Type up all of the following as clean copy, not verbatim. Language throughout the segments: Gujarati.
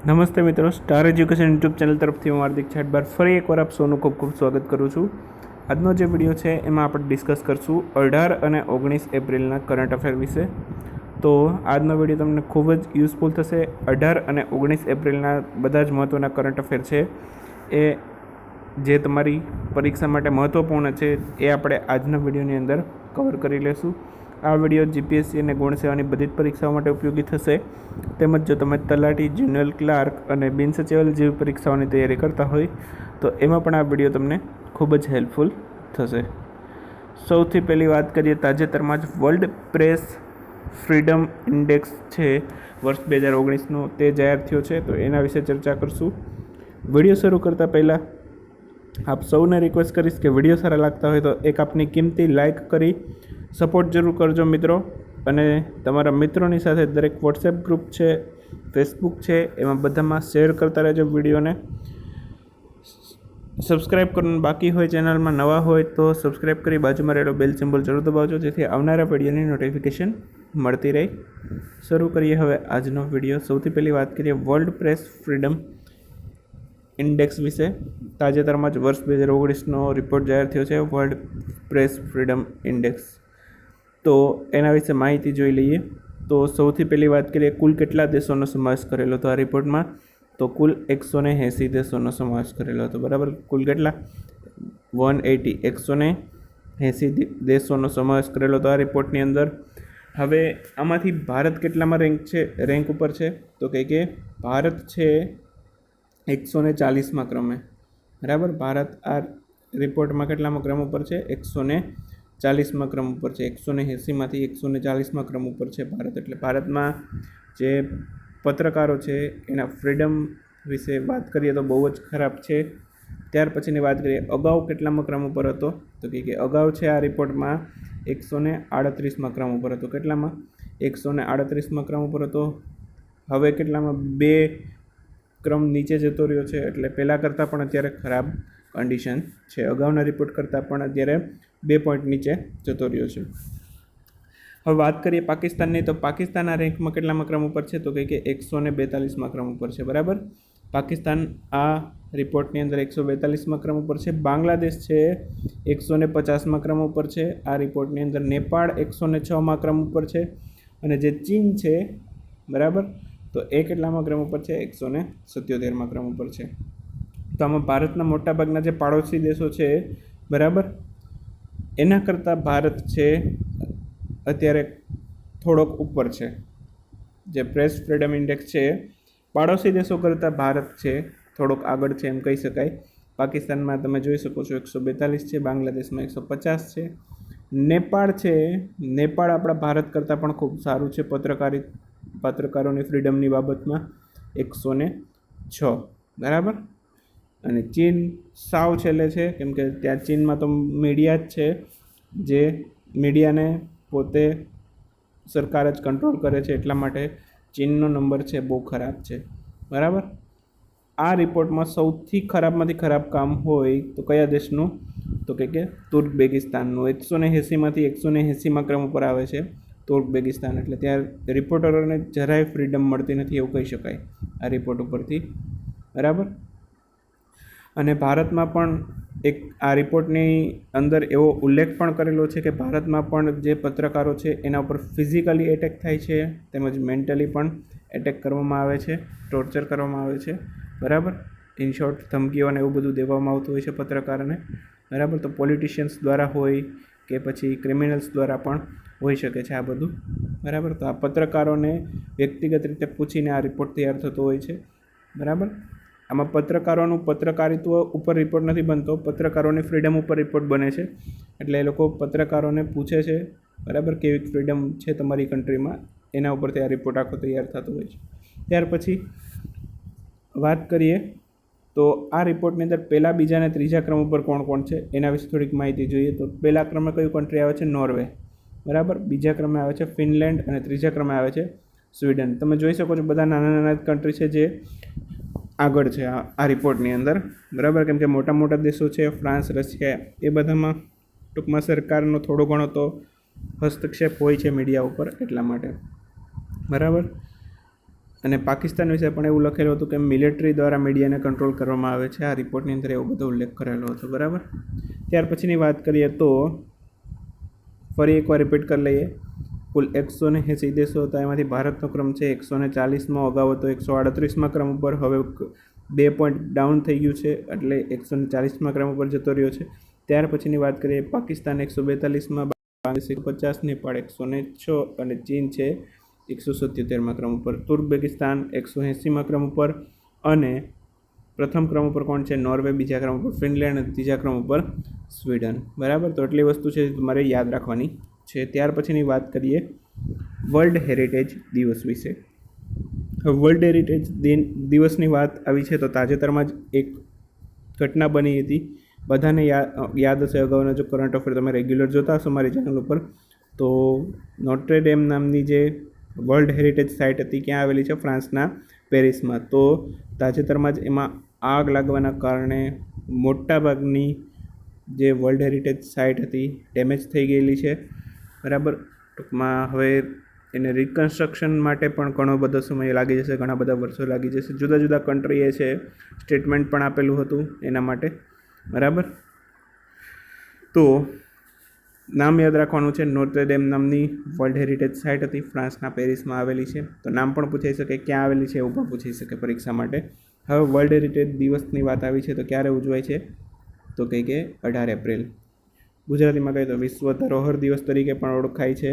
નમસ્તે મિત્રો, સ્ટાર એજ્યુકેશન યુટ્યુબ ચેનલ તરફથી હું હાર્દિક છાટબાર ફરી એકવાર આપ સૌનું ખૂબ ખૂબ સ્વાગત કરું છું. આજનો જે વિડીયો છે એમાં આપણે ડિસ્કસ કરશું 18 અને 19 એપ્રિલના કરંટ અફેર વિશે. તો આજનો વિડીયો તમને ખૂબ જ યુઝફુલ થશે. 18 અને 19 એપ્રિલના બધા જ મહત્ત્વના કરંટ અફેર છે એ જે તમારી પરીક્ષા માટે મહત્ત્વપૂર્ણ છે એ આપણે આજના વિડીયોની અંદર કવર કરી લેશું. આ વિડીયો જીપીએસસી અને ગુણ સેવાની બધી જ પરીક્ષાઓ માટે ઉપયોગી થશે. તેમજ જો તમે તલાટી, જનરલ ક્લાર્ક અને બિન સચિવાલય જેવી પરીક્ષાઓની તૈયારી કરતા હોય તો એમાં પણ આ વિડીયો તમને ખૂબ જ હેલ્પફુલ થશે. સૌથી પહેલી વાત કરીએ, તાજેતરમાં જ વર્લ્ડ પ્રેસ ફ્રીડમ ઇન્ડેક્સ છે વર્ષ 2019નો તે જાહેર થયો છે, તો એના વિશે ચર્ચા કરશું. વિડીયો શરૂ કરતાં પહેલાં આપ સૌને રિક્વેસ્ટ કરીશ કે વિડીયો સારા લાગતા હોય તો એક આપની કિંમતી લાઇક કરી સપોર્ટ જરૂર કરજો મિત્રો. અને તમારા મિત્રોની સાથે દરેક વોટ્સએપ ગ્રુપ છે, ફેસબુક છે, એમાં બધામાં શેર કરતા રહેજો વિડીયોને. સબસ્ક્રાઈબ કરવાનું બાકી હોય, ચેનલમાં નવા હોય તો સબસ્ક્રાઈબ કરી બાજુમાં રહેલો બેલ સિમ્બોલ જરૂર દબાવજો, જેથી આવનારા વિડીયોની નોટિફિકેશન મળતી રહે. શરૂ કરીએ હવે આજનો વિડીયો. સૌથી પહેલી વાત કરીએ વર્લ્ડ પ્રેસ ફ્રીડમ ઇન્ડેક્સ વિશે. તાજેતરમાં જ વર્ષ 2019નો રિપોર્ટ જાહેર થયો છે, વર્લ્ડ પ્રેસ ફ્રીડમ ઇન્ડેક્સ. તો એના વિશે માહિતી જોઈ લઈએ. તો સૌથી પહેલી વાત કરીએ, કુલ કેટલા દેશોનો સમાવેશ કરેલો હતો આ રિપોર્ટમાં? તો કુલ 180 દેશોનો સમાવેશ કરેલો હતો. બરાબર, કુલ કેટલા? 180 દેશોનો સમાવેશ કરેલો હતો આ રિપોર્ટની અંદર. હવે આમાંથી ભારત કેટલામાં રેન્ક ઉપર છે? તો કે ભારત છે 140માં ક્રમે. બરાબર, ભારત આ રિપોર્ટમાં કેટલામાં ક્રમ ઉપર છે? 140માં ક્રમ ઉપર છે. 180માંથી 140માં ક્રમ ઉપર છે ભારત. એટલે ભારતમાં જે પત્રકારો છે એના ફ્રીડમ વિશે વાત કરીએ તો બહુ જ ખરાબ છે. ત્યાર પછીની વાત કરીએ, અગાઉ કેટલામાં ક્રમ ઉપર હતો? તો કે અગાઉ છે આ રિપોર્ટમાં 138માં ક્રમ ઉપર હતો. કેટલામાં? 138માં ક્રમ ઉપર હતો. હવે કેટલામાં? 2 ક્રમ નીચે જતો રહ્યો છે. એટલે પહેલાં કરતાં પણ અત્યારે ખરાબ કન્ડિશન છે. અગાઉના રિપોર્ટ કરતાં પણ અત્યારે 2 પોઈન્ટ નીચે જતો રહ્યો છે. હવે વાત કરીએ પાકિસ્તાનની, તો પાકિસ્તાનના રેન્કમાં કેટલામાં ક્રમ ઉપર છે? તો કે 142માં ક્રમ ઉપર છે. બરાબર, પાકિસ્તાન આ રિપોર્ટની અંદર 142માં ક્રમ ઉપર છે. બાંગ્લાદેશ છે 150માં ક્રમ ઉપર છે આ રિપોર્ટની અંદર. નેપાળ 106માં ક્રમ ઉપર છે. અને જે ચીન છે, બરાબર, તો એ કેટલામાં ક્રમ ઉપર છે? 177માં ક્રમ ઉપર છે. તો આમાં ભારતના મોટાભાગના જે પાડોશી દેશો છે, બરાબર, એના કરતાં ભારત છે અત્યારે થોડોક ઉપર છે. જે પ્રેસ ફ્રીડમ ઇન્ડેક્સ છે, પાડોશી દેશો કરતાં ભારત છે થોડોક આગળ છે એમ કહી શકાય. પાકિસ્તાનમાં તમે જોઈ શકો છો 142 છે, બાંગ્લાદેશમાં 150 છે. નેપાળ છે, નેપાળ આપણા ભારત કરતાં પણ ખૂબ સારું છે પત્રકારોની ફ્રીડમની બાબતમાં, 106. બરાબર, અને ચીન સાવ છેલ્લે છે, કેમ કે ત્યાં ચીનમાં તો મીડિયા જ છે, જે મીડિયાને પોતે સરકાર જ કંટ્રોલ કરે છે, એટલા માટે ચીનનો નંબર છે બહુ ખરાબ છે. બરાબર, આ રિપોર્ટમાં સૌથી ખરાબમાંથી ખરાબ કામ હોય તો કયા દેશનું? તો કે તુર્કમેનિસ્તાનનું. 180માંથી 180માં ક્રમ ઉપર આવે છે તુર્કમેનિસ્તાન. એટલે ત્યાં રિપોર્ટરોને જરાય ફ્રીડમ મળતી નથી એવું કહી શકાય આ રિપોર્ટ ઉપરથી. બરાબર, અને ભારતમાં પણ એક આ રિપોર્ટની અંદર એવો ઉલ્લેખ પણ કરેલો છે કે ભારતમાં પણ જે પત્રકારો છે એના ઉપર ફિઝિકલી એટેક થાય છે, તેમજ મેન્ટલી પણ એટેક કરવામાં આવે છે, ટોર્ચર કરવામાં આવે છે. બરાબર, ઇન શોર્ટ ધમકીઓ અને એવું બધું દેવામાં આવતું હોય છે પત્રકારને. બરાબર, તો પોલિટિશિયન્સ દ્વારા હોય કે પછી ક્રિમિનલ્સ દ્વારા પણ હોઈ શકે છે આ બધું. બરાબર, તો આ પત્રકારોને વ્યક્તિગત રીતે પૂછીને આ રિપોર્ટ તૈયાર થતો હોય છે. બરાબર, આમાં પત્રકારોનું પત્રકારિત્વ ઉપર રિપોર્ટ નથી બનતો, પત્રકારોની ફ્રીડમ ઉપર રિપોર્ટ બને છે. એટલે એ લોકો પત્રકારોને પૂછે છે, બરાબર, કેવી ફ્રીડમ છે તમારી કન્ટ્રીમાં, એના ઉપરથી આ રિપોર્ટ આખો તૈયાર થતો હોય છે. ત્યાર પછી વાત કરીએ તો આ રિપોર્ટની અંદર પહેલા, બીજા અને ત્રીજા ક્રમ ઉપર કોણ કોણ છે એના વિશે થોડીક માહિતી જોઈએ. તો પહેલા ક્રમે કયું કન્ટ્રી આવે છે? નોર્વે. બરાબર, બીજા ક્રમે આવે છે ફિનલેન્ડ અને ત્રીજા ક્રમે આવે છે સ્વીડન. તમે જોઈ શકો છો બધા નાના નાના કન્ટ્રી છે જે આગળ છે આ રિપોર્ટની અંદર. બરાબર, કેમ કે મોટા મોટા દેશો છે ફ્રાન્સ, રશિયા, એ બધામાં ટૂંકમાં સરકારનો થોડો ઘણો તો હસ્તક્ષેપ હોય છે મીડિયા ઉપર, એટલા માટે. બરાબર, અને પાકિસ્તાન વિશે પણ એવું લખેલું હતું કે મિલિટરી દ્વારા મીડિયાને કંટ્રોલ કરવામાં આવે છે. આ રિપોર્ટની અંદર એવો બધો ઉલ્લેખ કરેલો હતો. બરાબર. ત્યાર પછીની વાત કરીએ તો ફરી એકવાર રિપીટ કરી લઈએ. કુલ 180 દેશો હતા, એમાંથી ભારતનો ક્રમ છે 140માં. અગાઉ હતો 138માં ક્રમ ઉપર, હવે 2 પોઈન્ટ ડાઉન થઈ ગયું છે, એટલે 140માં ક્રમ ઉપર જતો રહ્યો છે. ત્યાર પછીની વાત કરીએ, પાકિસ્તાન 142માં, બાંગ્લાદેશ 150, નેપાળ 106 અને ચીન છે 177માં ક્રમ ઉપર. તુર્કમેનિસ્તાન 180માં ક્રમ ઉપર અને પ્રથમ ક્રમ ઉપર કોણ છે? નોર્વે. બીજા ક્રમ ઉપર ફિનલેન્ડ અને ત્રીજા ક્રમ ઉપર સ્વીડન. બરાબર. તો એટલી વસ્તુ છે તમારે યાદ રાખવાની છે. ત્યાર પછીની વાત કરીએ વર્લ્ડ હેરિટેજ દિવસ વિશે. વર્લ્ડ હેરિટેજ દિવસની વાત આવી છે તો તાજેતરમાં જ એક ઘટના બની હતી. બધાને યાદ હશે, અગાઉના જો કરંટ અફેર તમે રેગ્યુલર જોતા હશો મારી ચેનલ ઉપર, તો નોટ્રે ડેમ નામની જે વર્લ્ડ હેરિટેજ સાઇટ હતી ક્યાં આવેલી છે? ફ્રાન્સના પેરિસમાં. તો તાજેતરમાં જ એમાં આગ લાગવાના કારણે મોટાભાગની જે વર્લ્ડ હેરિટેજ સાઇટ હતી ડેમેજ થઈ ગયેલી છે. બરાબર. ટૂંકમાં હવે એને રિકન્સ્ટ્રક્શન માટે પણ ઘણો બધો સમય લાગી જશે, ઘણા બધા વર્ષો લાગી જશે. જુદા જુદા કન્ટ્રીએ છે સ્ટેટમેન્ટ પણ આપેલું હતું એના માટે. બરાબર. તો નામ યાદ રાખવાનું છે. નોટ્રે ડેમ નામની વર્લ્ડ હેરિટેજ સાઇટ હતી, ફ્રાન્સના પેરિસમાં આવેલી છે. તો નામ પણ પૂછાઈ શકે, ક્યાં આવેલી છે એવું પણ પૂછાઈ શકે પરીક્ષા માટે. હવે વર્લ્ડ હેરિટેજ દિવસની વાત આવી છે તો ક્યારે ઉજવાય છે? તો કંઈ કે 18 એપ્રિલ. ગુજરાતીમાં કહીએ તો વિશ્વ ધરોહર દિવસ તરીકે પણ ઓળખાય છે,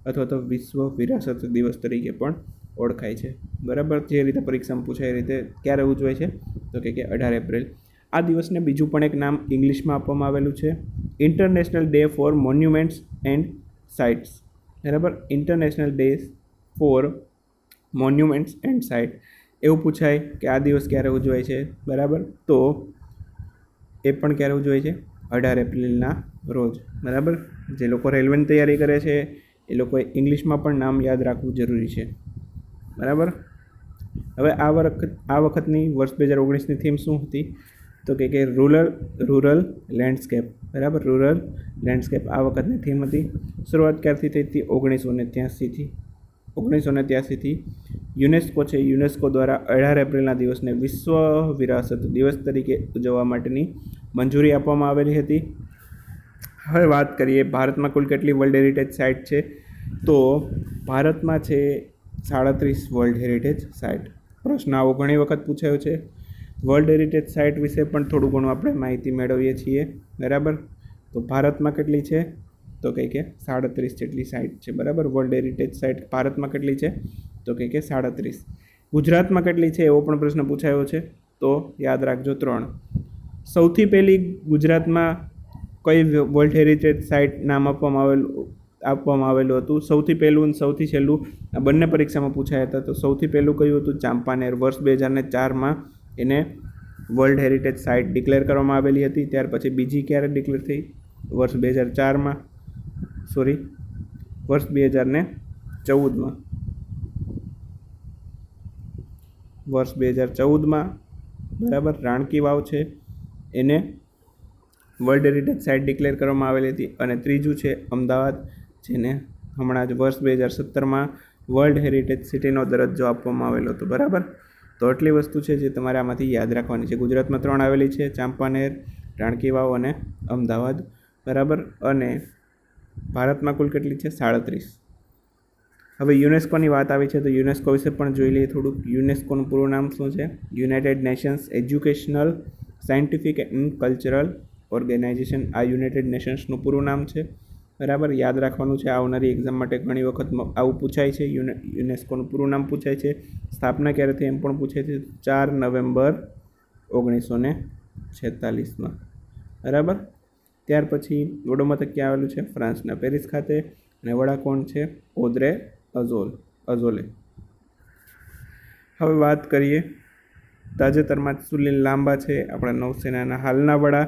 અથવા તો વિશ્વ વિરાસત દિવસ તરીકે પણ ઓળખાય છે. બરાબર. જે રીતે પરીક્ષામાં પૂછાય એ રીતે ક્યારે ઉજવાય છે? તો કે 18 એપ્રિલ. આ દિવસને બીજું પણ એક નામ ઇંગ્લિશમાં આપવામાં આવેલું છે, international day for monuments and sites. બરાબર. International day for monuments and site એવું પૂછાય કે આ દિવસ ક્યારે ઉજવાય છે. બરાબર. તો એ પણ ક્યારે ઉજવાય છે? 18 એપ્રિલના રોજ. બરાબર. જે લોકો રેલવેની તૈયારી કરે છે એ લોકોએ ઇંગ્લિશમાં પણ નામ યાદ રાખવું જરૂરી છે. બરાબર. હવે આ વખતની વર્ષ 2019ની થીમ શું હતી? તો કે રૂરલ લેન્ડસ્કેપ. બરાબર. રૂરલ લેન્ડસ્કેપ આ વખતની થીમ હતી. શરૂઆત ક્યારથી થઈ હતી? 1983થી. યુનેસ્કો છે, યુનેસ્કો દ્વારા 18 એપ્રિલના દિવસને વિશ્વ વિરાસત દિવસ તરીકે ઉજવવા માટેની મંજૂરી આપવામાં આવેલી હતી. હવે વાત કરીએ ભારતમાં કુલ કેટલી વર્લ્ડ હેરિટેજ સાઇટ છે? તો ભારતમાં છે 37 વર્લ્ડ હેરિટેજ સાઇટ. પ્રશ્ન આવો ઘણી વખત પૂછાયો છે. વર્લ્ડ હેરિટેજ સાઇટ વિશે પણ થોડું ઘણું આપણે માહિતી મેળવીએ છીએ. બરાબર. તો ભારતમાં કેટલી છે? તો કંઈ કે 37 જેટલી સાઇટ છે. બરાબર. વર્લ્ડ હેરિટેજ સાઇટ ભારતમાં કેટલી છે? તો કંઈ કે 37. ગુજરાતમાં કેટલી છે એવો પણ પ્રશ્ન પૂછાયો છે, તો યાદ રાખજો 3. સૌથી પહેલી ગુજરાતમાં કઈ વર્લ્ડ હેરિટેજ સાઇટ નામ આપવામાં આવેલું હતું? સૌથી પહેલું અને સૌથી છેલ્લું આ બંને પરીક્ષામાં પૂછાયા હતા. તો સૌથી પહેલું કયું હતું? ચાંપાનેર. વર્ષ 2004માં એને વર્લ્ડ હેરિટેજ સાઇટ ડિક્લેર કરવામાં આવેલી હતી. ત્યાર પછી બીજી ક્યારે ડિક્લેર થઈ? વર્ષ 2004માં. વર્ષ 2014માં. વર્ષ 2014માં. બરાબર. રાણકી વાવ છે એને વર્લ્ડ હેરિટેજ સાઇટ ડિક્લેર કરવામાં આવેલી હતી. અને ત્રીજું છે અમદાવાદ, જેને હમણાં જ વર્ષ 2017માં વર્લ્ડ હેરિટેજ સિટીનો દરજ્જો આપવામાં આવેલો હતો. બરાબર. તો આટલી વસ્તુ છે જે તમારે આમાંથી યાદ રાખવાની છે. ગુજરાતમાં 3 આવેલી છે, ચાંપાનેર, રાણકી વાવ અને અમદાવાદ. બરાબર. અને ભારતમાં કુલ કેટલી છે? 37. હવે યુનેસ્કોની વાત આવી છે તો યુનેસ્કો વિશે પણ જોઈ લઈએ થોડુંક. યુનેસ્કોનું પૂરું નામ શું છે? United Nations Educational, Scientific and Cultural Organization. આ યુનાઇટેડ નેશન્સનું પૂરું નામ છે. બરાબર. યાદ રાખવાનું છે. આવનારી એક્ઝામ માટે ઘણી વખત આવું પૂછાય છે. યુનેસ્કોનું પૂરું નામ પૂછાય છે. સ્થાપના ક્યારે થઈ એમ પણ પૂછાય છે. 4 નવેમ્બર 1946માં. બરાબર. ત્યાર પછી વડું મથક ક્યાં આવેલું છે? ફ્રાન્સના પેરિસ ખાતે. અને વડા કોણ છે? ઓદ્રે અઝોલે. હવે વાત કરીએ તાજેતરમાં સુનિલ લાંબા છે આપણા નૌસેનાના હાલના વડા.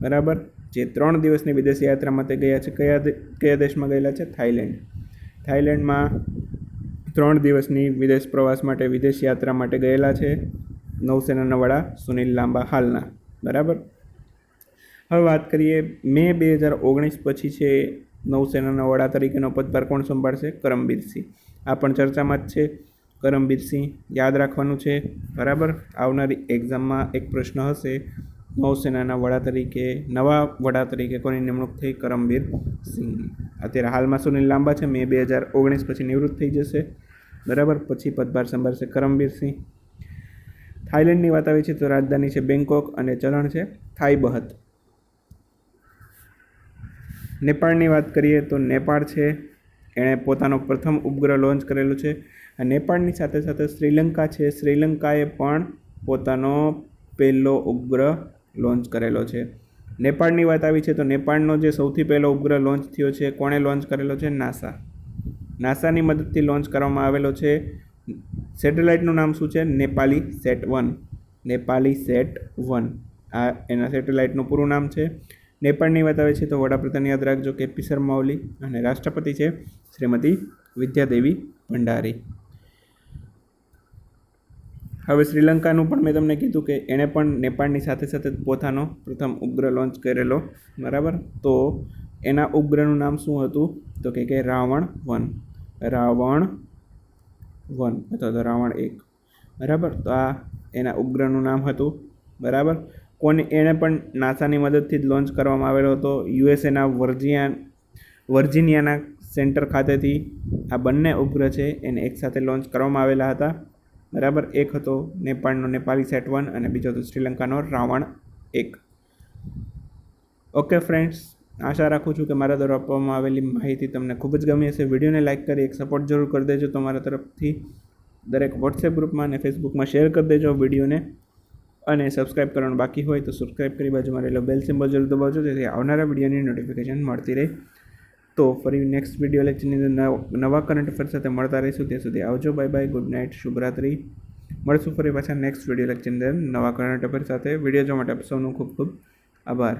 બરાબર. જે 3 દિવસની વિદેશ યાત્રા માટે ગયા છે. કયા દેશમાં ગયેલા છે? થાઈલેન્ડ. થાઈલેન્ડમાં 3 દિવસની વિદેશ પ્રવાસ માટે, વિદેશ યાત્રા માટે ગયેલા છે નૌસેનાના વડા સુનિલ લાંબા હાલના. બરાબર. હવે વાત કરીએ મે 2019 પછી છે નૌસેનાના વડા તરીકેનો પદભાર કોણ સંભાળશે? કરમબીર સિંહ. આ પણ ચર્ચામાં જ છે. કરમબીર સિંહ યાદ રાખવાનું છે, બરાબર. આવનારી એક્ઝામમાં એક પ્રશ્ન હશે, નૌસેનાના નવા વડા તરીકે કોની નિમણૂક થઈ? કરમબીર સિંહની. અત્યારે હાલમાં સુનિલ લાંબા છે, મે 2019 પછી નિવૃત્ત થઈ જશે, બરાબર. પછી પદભાર સંભાળશે કરમબીર સિંહ. થાઈલેન્ડની વાત આવી છે તો રાજધાની છે બેંકોક અને ચલણ છે થાઈ બહત. નેપાળની વાત કરીએ તો નેપાળ છે, એણે પોતાનો પ્રથમ ઉપગ્રહ લોન્ચ કરેલો છે. નેપાળની સાથે સાથે શ્રીલંકા છે, શ્રીલંકાએ પણ પોતાનો પહેલો ઉપગ્રહ લોન્ચ કરેલો છે. નેપાળની વાત આવી છે તો નેપાળનો જે સૌથી પહેલો ઉપગ્રહ લોન્ચ થયો છે, કોણે લોન્ચ કરેલો છે? નાસા. નાસાની મદદથી લોન્ચ કરવામાં આવેલો છે. સેટેલાઇટનું નામ શું છે? નેપાલી સેટ-1. નેપાલી સેટ-1 આ એના સેટેલાઇટનું પૂરું નામ છે. નેપાળની વાત આવે છે તો વડાપ્રધાન યાદ રાખજો કેપી શર્મા ઓલી, અને રાષ્ટ્રપતિ છે શ્રીમતી વિદ્યાદેવી ભંડારી. હવે શ્રીલંકાનું પણ મેં તમને કીધું કે એણે પણ નેપાળની સાથે સાથે પોતાનો પ્રથમ ઉપગ્રહ લોન્ચ કરેલો, બરાબર. તો એના ઉપગ્રહનું નામ શું હતું? તો કે રાવણ-1, રાવણ-1 અથવા તો રાવણ-1, બરાબર. તો આ એના ઉપગ્રહનું નામ હતું, બરાબર. એણે પણ નાસાની મદદથી જ લોન્ચ કરવામાં આવેલો હતો. યુએસએના વર્જિનિયાના સેન્ટર ખાતેથી આ બંને ઉપગ્રહ છે એને એકસાથે લોન્ચ કરવામાં આવેલા હતા, બરાબર. એક હતો નેપાળનો નેપાલી સેટ-1 અને બીજો હતો શ્રીલંકાનો રાવણ-1. ઓકે ફ્રેન્ડ્સ, આશા રાખું છું કે મારા દ્વારા આપવામાં આવેલી માહિતી તમને ખૂબ જ ગમી હશે. વિડીયોને લાઇક કરી એક સપોર્ટ જરૂર કરી દેજો તમારા તરફથી. દરેક વોટ્સએપ ગ્રુપમાં અને ફેસબુકમાં શેર કરી દેજો વિડીયોને, અને સબસ્ક્રાઈબ કરવાનું બાકી હોય તો સબસ્ક્રાઈબ કરી બાજુમાં રહેલો બેલ સિમ્બોલ જરૂર દબાવજો, જેથી આવનારા વિડીયોની નોટિફિકેશન મળતી રહે. તો ફરી નેક્સ્ટ વિડીયો લેક્ચરની અંદર નવા કરંટ અફેર સાથે મળતા રહીશું. ત્યાં સુધી આવજો, બાય બાય, ગુડ નાઇટ, શુભરાત્રી. મળશું ફરી પાછા નેક્સ્ટ વિડીયો લેક્ચરની અંદર નવા કરંટ અફેર સાથે. વિડીયો જોવા માટે આપ સૌનો ખૂબ ખૂબ આભાર.